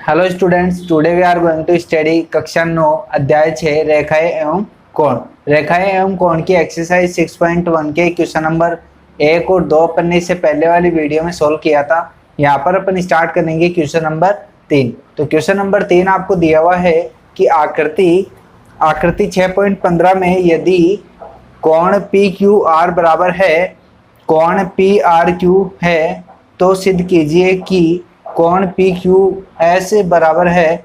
Hello students, today we are going to study कक्षा 9 अध्याय 6 रेखाएं एवं कोण। रेखाएं एवं कोण की एक्सरसाइज 6.1 के क्वेश्चन नंबर 1 और 2 अपन ने इससे पहले वाली वीडियो में सोल्व किया था। यहाँ पर अपन स्टार्ट करेंगे क्वेश्चन नंबर 3। तो क्वेश्चन नंबर 3 आपको दिया हुआ है कि आकृति 6.15 में यदि कोण पी क्यू आर बराबर है, कोण पी आर क्यू है, तो सिद्ध कीजिए कि कोण पी क्यू एस बराबर है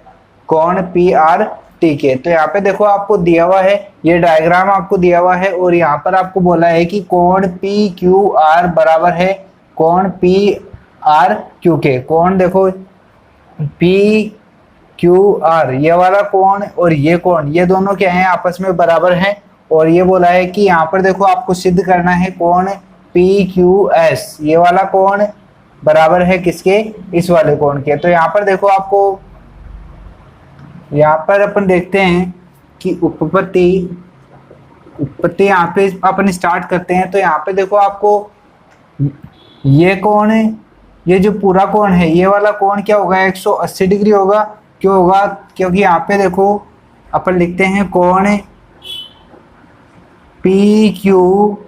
कोण पी आर टी के। तो यहाँ पे देखो आपको दिया हुआ है, ये डायग्राम आपको दिया हुआ है और यहाँ पर आपको बोला है कि कोण पी क्यू आर बराबर है कोण पी आर क्यू के। कोण देखो पी क्यू आर, ये वाला कोण और ये कोण, ये दोनों क्या है आपस में बराबर हैं। और ये बोला है कि यहाँ पर देखो आपको सिद्ध करना है कोण पी क्यू एस, ये वाला कोण बराबर है किसके, इस वाले कोण के। तो यहाँ पर देखो आपको, यहाँ पर अपन देखते हैं कि उत्पत्ति यहाँ पे अपन स्टार्ट करते हैं। तो यहाँ पे देखो आपको ये कोण, ये जो पूरा कोण है, ये वाला कोण क्या होगा, 180 डिग्री होगा। क्यों होगा, क्योंकि यहाँ पे देखो अपन लिखते हैं कोण पी क्यू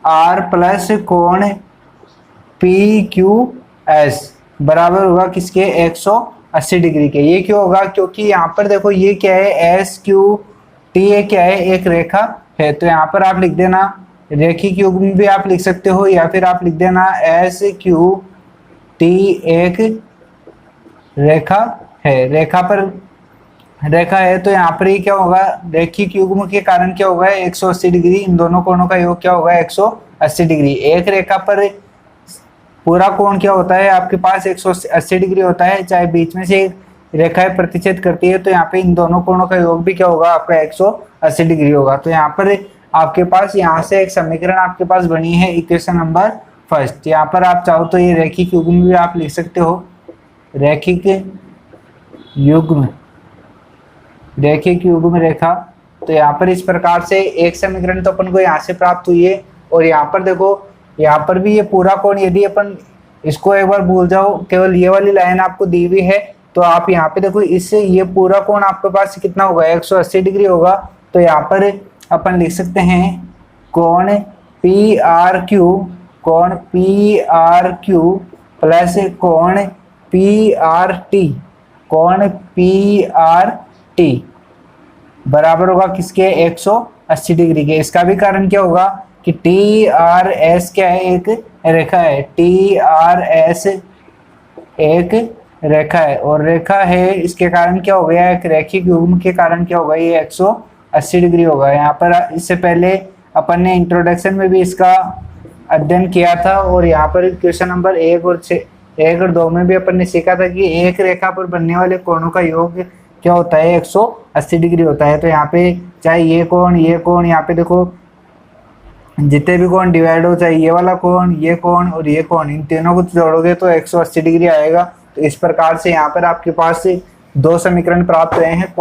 आर प्लस कोण पी क्यू एस बराबर होगा किसके, 180 डिग्री के। ये क्यों होगा, क्योंकि यहाँ पर देखो ये क्या है, एस क्यू टी, ये क्या है, एक रेखा है। तो यहाँ पर आप लिख देना रेखिक युग्म भी आप लिख सकते हो, या फिर आप लिख देना एस क्यू टी एक रेखा है, रेखा है। तो यहाँ पर ये क्या होगा, रेखिक युग्म के कारण क्या होगा, 180 डिग्री, इन दोनों कोणों का योग क्या होगा, 180 डिग्री। एक रेखा पर पूरा कोण क्या होता है आपके पास, 180 डिग्री होता है, चाहे बीच में से रेखाएं प्रतिच्छेद करती है। तो यहाँ पे इन दोनों कोणों का योग भी क्या होगा आपका, 180 डिग्री होगा। तो यहाँ पर आपके पास यहाँ से एक समीकरण आपके पास बनी है, इक्वेशन नंबर फर्स्ट। यहाँ पर आप चाहो तो ये रेखिक युग्म भी आप लिख सकते हो, रेखिक युग्म रेखा। तो यहाँ पर इस प्रकार से एक समीकरण तो अपन को यहाँ से प्राप्त हुई है। और यहाँ पर देखो, यहाँ पर भी ये पूरा कोण, यदि अपन इसको एक बार भूल जाओ, केवल ये वाली लाइन आपको दी हुई है, तो आप यहाँ पे देखो इससे ये पूरा कोण आपके पास कितना होगा, 180 डिग्री होगा। तो यहाँ पर अपन लिख सकते हैं कोण पी आर क्यू प्लस कोण पी आर टी बराबर होगा किसके, 180 डिग्री के। इसका भी कारण क्या होगा कि टी आर एस क्या है, एक रेखा है, टी आर एस एक रेखा है, और रेखा है इसके कारण क्या हो गया, एक रेखिक युग्म के कारण क्या होगा, ये 180 डिग्री होगा। यहाँ पर इससे पहले अपन ने इंट्रोडक्शन में भी इसका अध्ययन किया था, और यहाँ पर क्वेश्चन नंबर 1 और 2 में भी अपन ने सीखा था कि एक रेखा पर बनने वाले कोणों का योग क्या होता है, 180 डिग्री होता है। तो यहाँ पे चाहे ये कोण, यहाँ पे देखो जितने भी कोण डिवाइड हो, चाहे ये वाला कोण, ये कोण और ये कोण, इन तीनों को जोड़ोगे तो 180 डिग्री आएगा। तो इस प्रकार से यहाँ पर आपके पास से 2 समीकरण प्राप्त हुए हैं,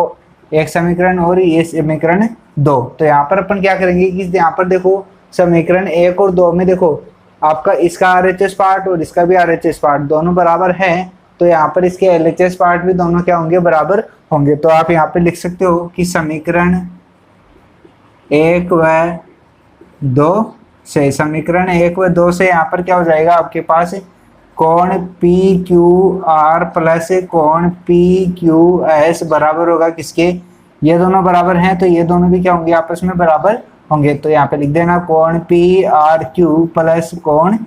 एक समीकरण और ये समीकरण 2। तो यहाँ पर अपन क्या करेंगे कि यहाँ पर देखो समीकरण 1 और 2 में देखो आपका इसका RHS पार्ट और इसका भी RHS पार्ट दोनों बराबर है। तो यहाँ पर इसके LHS पार्ट भी दोनों क्या होंगे, बराबर होंगे। तो आप यहाँ पे लिख सकते हो कि समीकरण 1 व 2 से यहाँ पर क्या हो जाएगा आपके पास, कोण पी क्यू आर प्लस कोण पी क्यू एस बराबर होगा किसके, ये दोनों बराबर हैं, तो ये दोनों भी क्या होंगे, आपस में बराबर होंगे। तो यहाँ पे लिख देना कोण पी आर क्यू प्लस कोण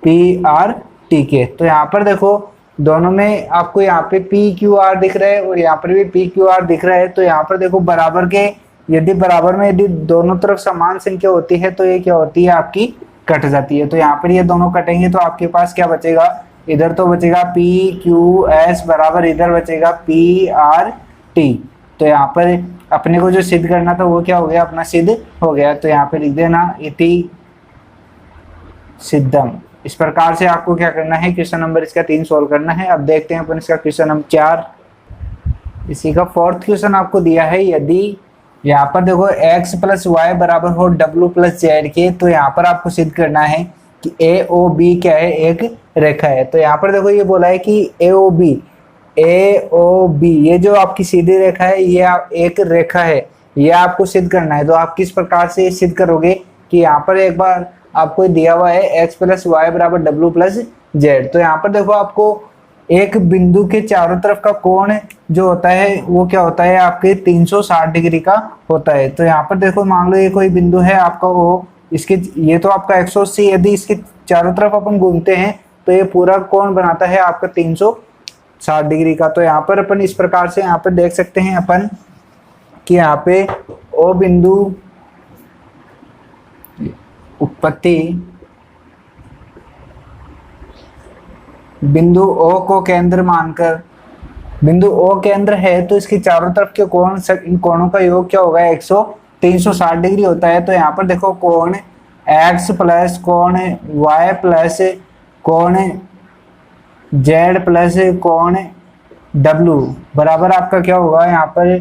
पी आर टी के। तो यहाँ पर देखो दोनों में आपको यहाँ पे पी क्यू आर दिख रहा है और यहाँ पर भी पी क्यू आर दिख रहा है। तो यहाँ पर देखो बराबर के, यदि बराबर में यदि दोनों तरफ समान संख्या होती है तो ये क्या होती है, आपकी कट जाती है। तो यहाँ पर ये दोनों कटेंगे तो आपके पास क्या बचेगा, इधर तो बचेगा पी क्यू एस बराबर, इधर बचेगा पी आर टी। तो यहाँ पर अपने को जो सिद्ध करना था वो क्या हो गया, अपना सिद्ध हो गया। तो यहाँ पे लिख देना इति सिद्धम। इस प्रकार से आपको क्या करना है, क्वेश्चन नंबर इसका 3 सोल्व करना है। अब देखते हैं अपन इसका क्वेश्चन नंबर 4। इसी का 4th क्वेश्चन आपको दिया है, यदि यहाँ पर देखो x प्लस वाई बराबर हो w प्लस जेड के, तो यहाँ पर आपको सिद्ध करना है कि AOB क्या है, एक रेखा है। तो यहाँ पर देखो ये बोला है कि AOB ये जो आपकी सीधी रेखा है ये एक रेखा है, ये आपको सिद्ध करना है। तो आप किस प्रकार से सिद्ध करोगे कि यहाँ पर एक बार आपको दिया हुआ है x प्लस वाई बराबर डब्ल्यू प्लस जेड। तो यहाँ पर देखो आपको एक बिंदु के चारों तरफ का कोण जो होता है वो क्या होता है, आपके 360 डिग्री का होता है। तो यहाँ पर देखो मान लो ये कोई बिंदु है आपका, वो इसके ये तो आपका 180, यदि इसके चारों तरफ अपन घूमते हैं तो ये पूरा कोण बनाता है आपका 360 डिग्री का। तो यहाँ पर अपन इस प्रकार से यहाँ पर देख सकते हैं अपन कि यहाँ पे ओ बिंदु उत्पत्ति बिंदु O को केंद्र मानकर, बिंदु O केंद्र है तो इसके चारों तरफ के कोण, इन कोणों का योग क्या होगा, 360 डिग्री होता है। तो यहाँ पर देखो कोण x प्लस कोण y प्लस कोण z प्लस कोण w बराबर आपका क्या होगा, यहाँ पर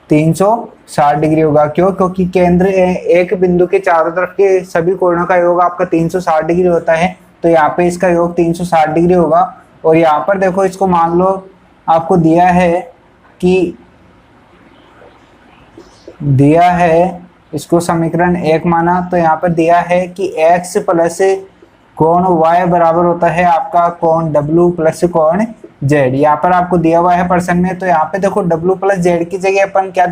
360 डिग्री होगा। क्यों? क्योंकि केंद्र एक बिंदु के चारों तरफ के सभी कोणों का योग आपका 360 डिग्री होता है। तो यहाँ पे इसका योग 360 डिग्री होगा। और यहाँ पर देखो इसको मान लो आपको दिया है इसको समीकरण 1 माना। तो यहाँ पर दिया है कि x प्लस कोण y बराबर होता है आपका कोण w प्लस कोण z। यहाँ पर आपको दिया हुआ है प्रश्न में। तो यहाँ पे देखो w प्लस z की जगह अपन क्या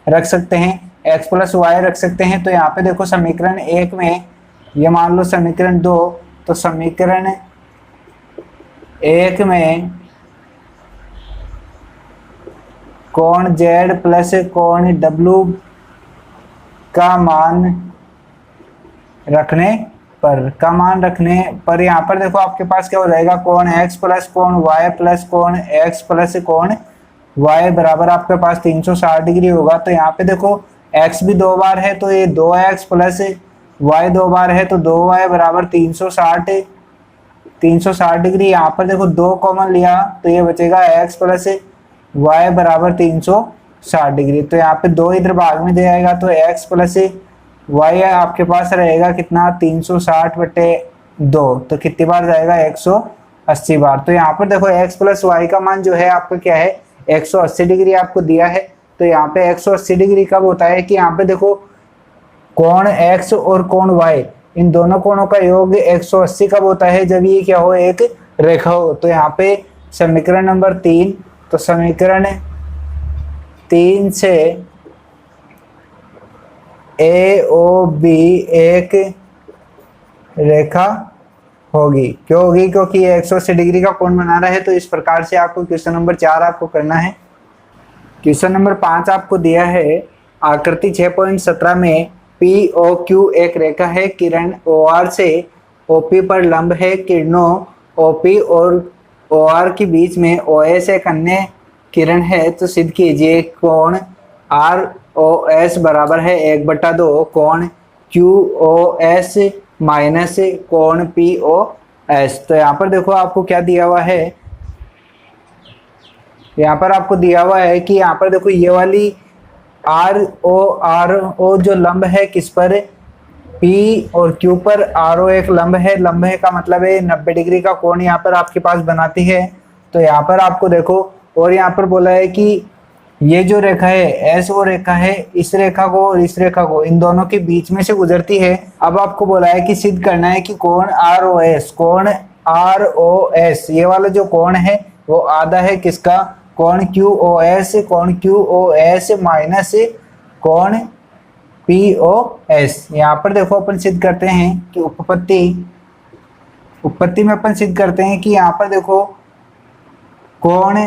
रख सकते हैं, x प्लस y रख सकते हैं। तो यहाँ पे देखो समीकरण 1 में ये मान लो समीकरण 2, तो समीकरण 1 में कोण z प्लस कोण w का मान रखने पर यहाँ पर देखो आपके पास क्या हो जाएगा, कोण x प्लस कोण y प्लस कोण x प्लस कोण y बराबर आपके पास 360 डिग्री होगा। तो यहाँ पे देखो x भी 2 बार है तो ये 2x प्लस y 2 बार है तो 2y बराबर 360 डिग्री। यहाँ पर देखो 2 कॉमन लिया तो ये बचेगा x प्लस y बराबर 360 डिग्री। तो यहाँ पे 2 इधर भाग में दे आएगा तो x प्लस y आपके पास रहेगा कितना, 360/2। तो कितनी बार जाएगा, 180 बार। तो यहाँ पर देखो x प्लस वाई का मान जो है आपका क्या है, 180 डिग्री आपको दिया है। तो यहाँ पे 180 डिग्री कब होता है कि यहाँ पे देखो कोण x और कोण y इन दोनों कोणों का योग 180 कब होता है, जब ये क्या हो, एक रेखा हो। तो यहाँ पे समीकरण नंबर 3, तो समीकरण 3 से AOB एक रेखा होगी। क्यों होगी? क्योंकि ये 180 डिग्री का कोण बना रहा है। तो इस प्रकार से आपको क्वेश्चन नंबर 4 आपको करना है। क्वेश्चन नंबर 5 आपको दिया है आकृति 6.17 में POQ एक रेखा है, किरण OR से OP पर लंब है, किरणों OP और OR के बीच में OS एक अन्य किरण है। तो सिद्ध कीजिए कोण ROS बराबर है 1/2 कोण QOS माइनस कोण POS। तो यहाँ पर देखो आपको क्या दिया हुआ है, यहाँ पर आपको दिया हुआ है कि यहाँ पर देखो ये वाली RO जो लंब है किस पर, P और Q पर। RO एक लंब है, लंब है का मतलब है 90 डिग्री का कोण यहाँ पर आपके पास बनाती है। तो यहाँ पर आपको देखो, और यहाँ पर बोला है कि ये जो रेखा है S रेखा है, इस रेखा को और इस रेखा को, इन दोनों के बीच में से गुजरती है। अब आपको बोला है कि सिद्ध करना है कि कोण ROS ये वाला जो कोण है वो आधा है किसका, कोण QOS माइनस कोण POS। यहाँ पर देखो अपन सिद्ध करते हैं कि उत्पत्ति में अपन सिद्ध करते हैं कि यहाँ पर देखो कोण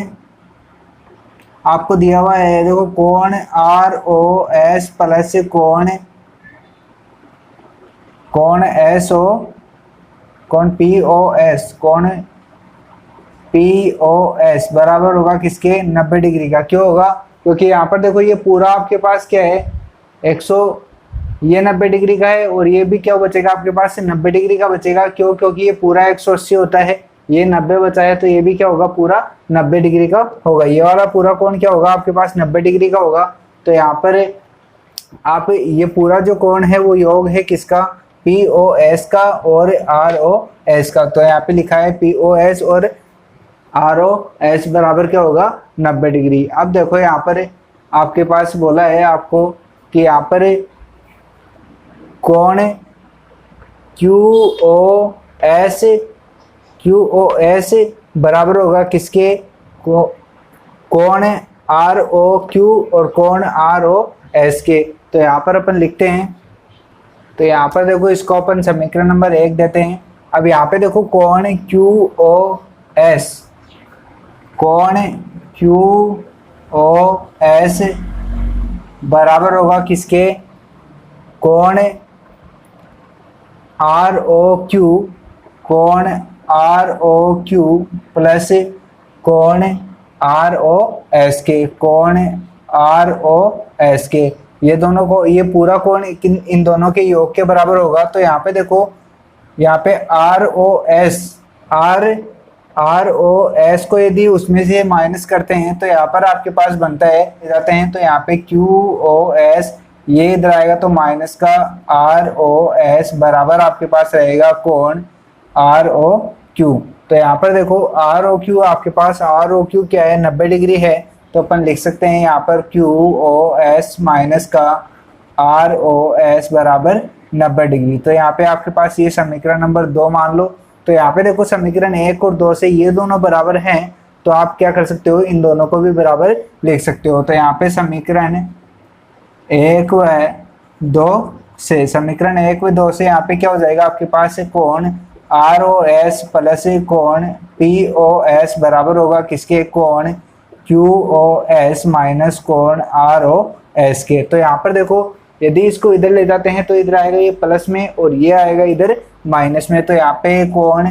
आपको दिया हुआ है, देखो कोण ROS प्लस कोण POS बराबर होगा किसके, 90 डिग्री का। क्यों होगा? क्योंकि यहाँ पर देखो ये पूरा आपके पास क्या है, ये 90 डिग्री का है और ये भी क्या बचेगा आपके पास, 90 डिग्री का बचेगा। क्यों? क्योंकि ये पूरा 180 होता है, ये 90 बचा है तो ये भी क्या होगा, पूरा 90 डिग्री का होगा। ये वाला पूरा कोण क्या होगा आपके पास, 90 डिग्री का होगा। तो यहाँ पर आप ये पूरा जो कोण है वो योग है किसका, POS का और ROS का। तो यहाँ पे लिखा है POS और ROS बराबर क्या होगा 90 डिग्री। अब देखो यहाँ पर आपके पास बोला है आपको कि यहाँ पर कोण QOS बराबर होगा किसके, कोण ROQ और कोण ROS के। तो यहाँ पर अपन लिखते हैं, तो यहाँ पर देखो इसको अपन समीकरण नंबर 1 देते हैं। अब यहाँ पे देखो कोण QOS बराबर होगा किसके, कोण ROQ प्लस कोण ROS के, कोण ROS के। ये दोनों को, ये पूरा कोण इन दोनों के योग के बराबर होगा। तो यहाँ पे देखो, यहाँ पे ROS को यदि उसमें से माइनस करते हैं तो यहाँ पर आपके पास बनता है जाते हैं, तो यहाँ पे QOS ये इधर आएगा तो माइनस का ROS बराबर आपके पास रहेगा कोण ROQ। तो यहाँ पर देखो ROQ आपके पास, ROQ क्या है 90 डिग्री है, तो अपन लिख सकते हैं यहाँ पर QOS माइनस का ROS बराबर 90 डिग्री। तो यहाँ पे आपके पास ये समीकरण नंबर 2 मान लो। तो यहाँ पे देखो समीकरण 1 और 2 से ये दोनों बराबर हैं, तो आप क्या कर सकते हो, इन दोनों को भी बराबर लिख सकते हो। तो यहाँ पे समीकरण 1 व 2 से, समीकरण 1 व 2 से यहाँ पे क्या हो जाएगा आपके पास, कोण ROS प्लस कोण POS बराबर होगा किसके, कोण QOS माइनस कोण ROS के। तो यहाँ पर देखो यदि इसको इधर ले जाते हैं तो इधर आएगा ये प्लस में और ये आएगा इधर माइनस में। तो यहाँ पे कोण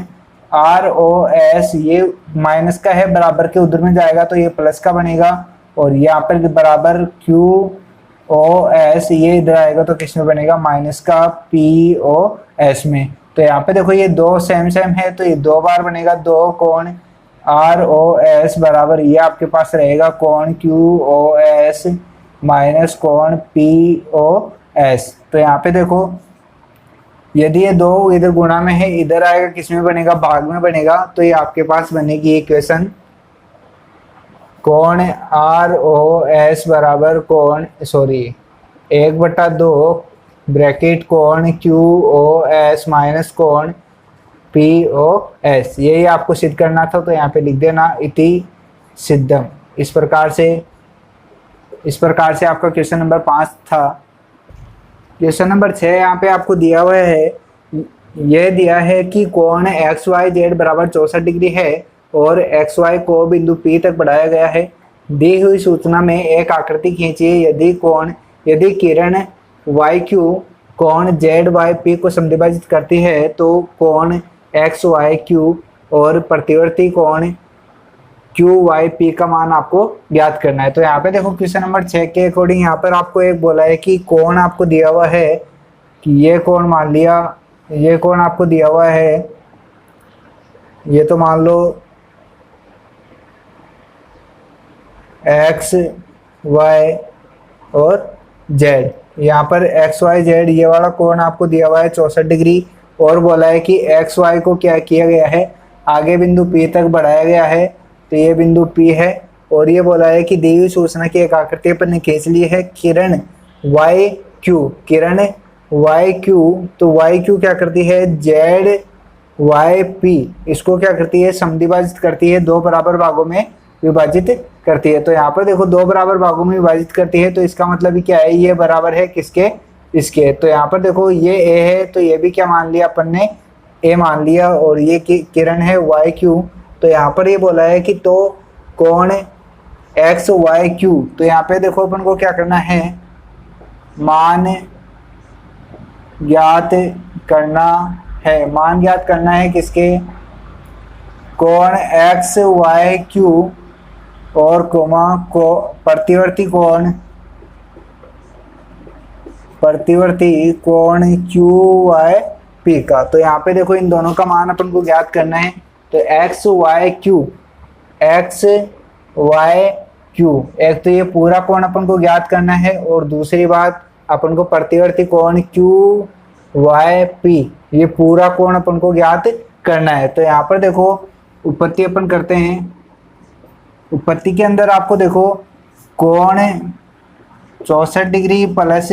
ROS ये माइनस का है, बराबर के उधर में जाएगा तो ये प्लस का बनेगा, और यहाँ पर बराबर QOS ये इधर आएगा तो किस में बनेगा, माइनस का POS में। तो यहाँ पे देखो ये दो सेम है तो ये 2 बार बनेगा, 2 कोण ROS बराबर ये आपके पास रहेगा कोण QOS माइनस कोण POS। तो यहाँ पे देखो यदि ये 2 इधर गुणा में है, इधर आएगा किस में बनेगा, भाग में बनेगा। तो ये आपके पास बनेगी इक्वेशन, कोण ROS बराबर कोण 1/2 ब्रैकेट कोण QOS माइनस कोण POS। यही आपको सिद्ध करना था, तो यहाँ पे लिख देना इति सिद्धम। इस प्रकार से आपका क्वेश्चन नंबर 5 था। क्वेश्चन नंबर 6 यहाँ पे आपको दिया हुआ है, यह दिया है कि कोण XYZ बराबर 64 डिग्री है और XY को बिंदु P तक बढ़ाया गया है। दी हुई सूचना में एक आकृति खींचिए। यदि किरण YQ कोण ZYP को समद्विभाजित करती है तो कोण XYQ और प्रतिवर्ती कोण QYP का मान आपको ज्ञात करना है। तो यहाँ पे देखो क्वेश्चन नंबर 6 के अकॉर्डिंग यहाँ पर आपको एक बोला है कि कोण आपको दिया हुआ है कि ये कोण, मान लिया ये कोण आपको दिया हुआ है, ये तो मान लो X Y और Z। यहाँ पर XYZ ये वाला कोण आपको दिया हुआ है 64 डिग्री, और बोला है कि XY को क्या किया गया है, आगे बिंदु P तक बढ़ाया गया है, तो ये बिंदु P है। और ये बोला है कि दी हुई सूचना की एक आकृति पर ने खींच ली है किरण YQ, तो YQ क्या करती है, ZYP इसको क्या करती है, समद्विभाजित करती है, 2 बराबर भागों में विभाजित करती है। तो यहाँ पर देखो 2 बराबर भागों में विभाजित करती है, तो इसका मतलब क्या है, ये बराबर है किसके, इसके। तो यहाँ पर देखो ये A है, तो ये भी क्या मान लिया अपन ने, A मान लिया, और ये किरण है YQ। तो यहाँ पर ये बोला है कि तो कोण XYQ, तो यहाँ पे देखो अपन को क्या करना है, मान ज्ञात करना है किसके, कोण XYQ और कोमा को प्रतिवर्ती कोण QYP का। तो यहाँ पे देखो इन दोनों का मान अपन को ज्ञात करना है। तो XYQ एक तो ये पूरा कोण अपन को ज्ञात करना है, और दूसरी बात अपन को प्रतिवर्ती कोण वाई पी, ये पूरा कोण अपन को ज्ञात करना है। तो यहाँ पर देखो उत्पत्ति अपन करते हैं। उत्पत्ति के अंदर आपको देखो कोण 64 डिग्री प्लस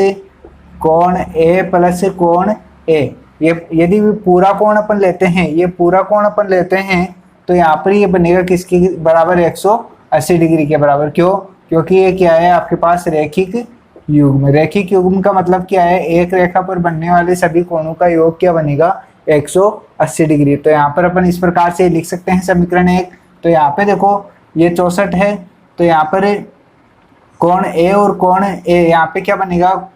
कोण ए प्लस कोण ए, ये यदि पूरा कोण अपन लेते हैं, ये पूरा कोण अपन लेते हैं तो यहाँ पर ये बनेगा किसके बराबर, 180 डिग्री के बराबर। क्यों? क्योंकि ये क्या है आपके पास रैखिक युग्म। रैखिक युग्म का मतलब क्या है, एक रेखा पर बनने वाले सभी कोणों का योग क्या बनेगा, 180 डिग्री। तो यहाँ पर अपन इस प्रकार से लिख सकते हैं समीकरण 1। तो यहाँ पे देखो ये 64 है, तो यहाँ पर कोण ए और कोण ए, यहाँ पे क्या बनेगा,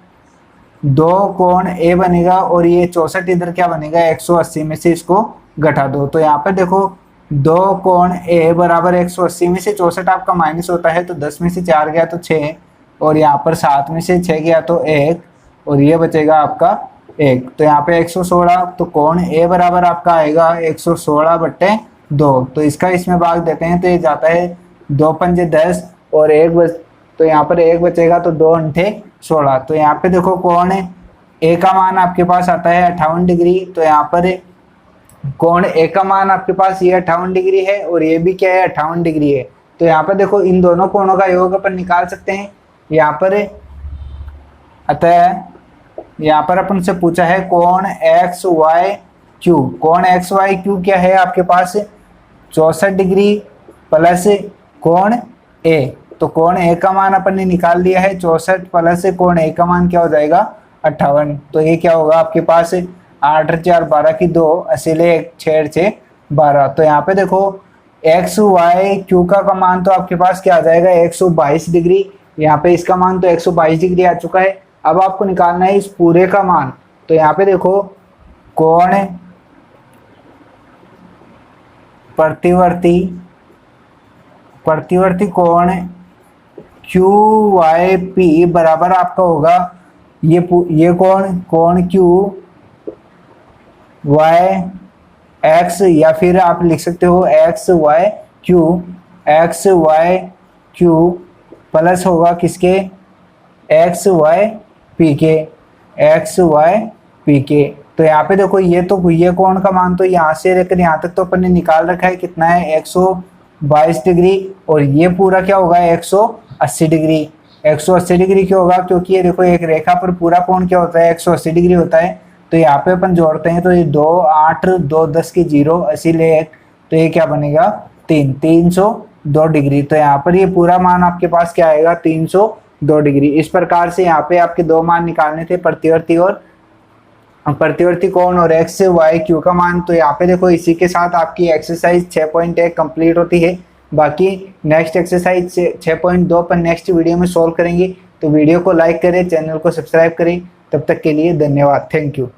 2 कोण ए बनेगा और ये 64 इधर क्या बनेगा, 180 में से इसको घटा दो। तो यहाँ पर देखो 2 कोण ए बराबर 180 में से 64 आपका माइनस होता है, तो 10 में से 4 गया तो 6, और यहाँ पर 7 में से 6 गया तो 1, और ये बचेगा आपका 1। तो यहाँ पे 116, तो कोण ए बराबर आपका आएगा 116/2। तो इसका इसमें भाग देते हैं तो ये जाता है 2 पंजे 10 और 1 तो यहाँ पर 1 बचेगा, तो 2 अंठे 16। तो यहाँ पे देखो कोण ए का मान आपके पास आता है 58 डिग्री। तो यहाँ पर कोण ए का मान आपके पास ये 58 डिग्री है और ये भी क्या है, 58 डिग्री है। तो यहाँ पर देखो इन दोनों कोणों का योग अपन निकाल सकते हैं। यहाँ पर अतः यहाँ पर अपन से पूछा है कोण एक्स वाई क्यू। कोण एक्स वाई क्यू क्या है आपके पास, 64 डिग्री प्लस कोण ए। तो कोण ए का मान अपन ने निकाल दिया है 64 प्लस कोण ए का मान क्या हो जाएगा, 58। तो ये क्या होगा आपके पास, 8 4 12 की 2 असीले 1 6 6 12। तो यहाँ पे देखो एक्स वाई क्यू का मान तो आपके पास क्या आ जाएगा, 122 डिग्री। यहाँ पे इसका मान तो 122 डिग्री आ चुका है। अब आपको निकालना है इस पूरे का मान। तो यहाँ पे देखो कोण प्रतिवर्ती कोण क्यू वाई पी बराबर आपका होगा ये कोण क्यू वाई एक्स, या फिर आप लिख सकते हो एक्स वाई क्यू प्लस होगा किसके, एक्स वाई पी के। तो यहाँ पे देखो ये कोण का मान तो यहाँ से लेकर यहाँ तक तो अपन ने निकाल रखा है, कितना है 122 डिग्री, और ये पूरा क्या होगा 180 डिग्री। 180 डिग्री क्यों होगा, क्योंकि ये देखो एक रेखा पर पूरा कोण क्या होता है, 180 डिग्री होता है। तो यहाँ पे अपन जोड़ते हैं तो ये 2 8 2 10 की 0 असीले 1, तो ये क्या बनेगा 302 डिग्री। तो यहाँ पर ये पूरा मान आपके पास क्या आएगा, 302 डिग्री। इस प्रकार से यहाँ पे आपके 2 मान निकालने थे, प्रतिवर्ती कोण और एक्स वाई क्यू का मान। तो यहाँ पे देखो इसी के साथ आपकी एक्सरसाइज 6.1 कंप्लीट होती है। बाकी नेक्स्ट एक्सरसाइज 6.2 पर नेक्स्ट वीडियो में सॉल्व करेंगे। तो वीडियो को लाइक करें, चैनल को सब्सक्राइब करें। तब तक के लिए धन्यवाद, थैंक यू।